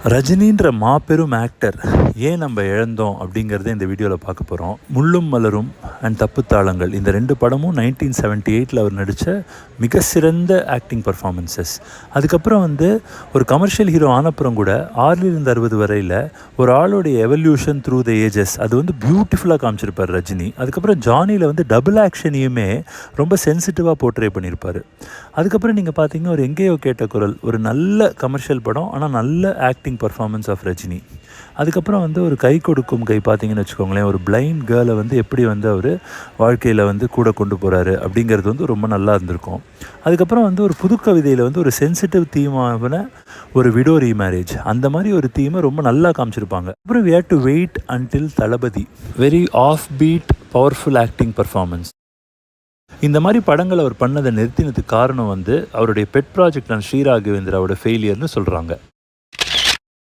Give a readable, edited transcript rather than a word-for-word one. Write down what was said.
ரஜினின்ற மாபெரும் ஆக்டர் ஏன் நம்ம இழந்தோம் அப்படிங்கிறத இந்த வீடியோவில் பார்க்க போகிறோம். முள்ளும் மலரும் அண்ட் தப்புத்தாளங்கள் இந்த 2 படமும் 1978 அவர் நடித்த மிக சிறந்த ஆக்டிங் பர்ஃபார்மன்ஸஸ். அதுக்கப்புறம் ஒரு கமர்ஷியல் ஹீரோ ஆனப்புறம் கூட 6லிருந்து 60 வரையில் ஒரு ஆளுடைய எவல்யூஷன் த்ரூ த ஏஜஸ் அது பியூட்டிஃபுல்லாக காமிச்சிருப்பார் ரஜினி. அதுக்கப்புறம் ஜானியில் டபுள் ஆக்ஷனையுமே ரொம்ப சென்சிட்டிவாக போர்ட்ரே பண்ணியிருப்பார். அதுக்கப்புறம் நீங்கள் பார்த்தீங்கன்னா ஒரு எங்கேயோ கேட்ட குரல் ஒரு நல்ல கமர்ஷியல் படம், ஆனால் நல்ல ஆக்டிங் பர்ஃபார்மன்ஸ் ஆஃப் ரஜினி. அதுக்கப்புறம் ஒரு கை கொடுக்கும் கை பார்த்தீங்கன்னு வச்சுக்கோங்களேன், ஒரு பிளைண்ட் கேர்ளை எப்படி அவர் வாழ்க்கையில் கூட கொண்டு போகிறாரு அப்படிங்கிறது ரொம்ப நல்லா இருந்திருக்கும். அதுக்கப்புறம் ஒரு புது கவிதையில் ஒரு சென்சிட்டிவ் தீமான ஒரு விடோ ரீமேரேஜ் அந்த மாதிரி ஒரு தீமை ரொம்ப நல்லா காமிச்சிருப்பாங்க. அப்புறம் we had to wait until Thalapathy, very off beat powerful acting performance. இந்த மாதிரி படங்கள் அவர் பண்ணதை நிறுத்தினதுக்கு காரணம் அவருடைய பெட் ப்ராஜெக்டான ஸ்ரீராகவேந்திராவோட ஃபெயிலியர்னு சொல்கிறாங்க.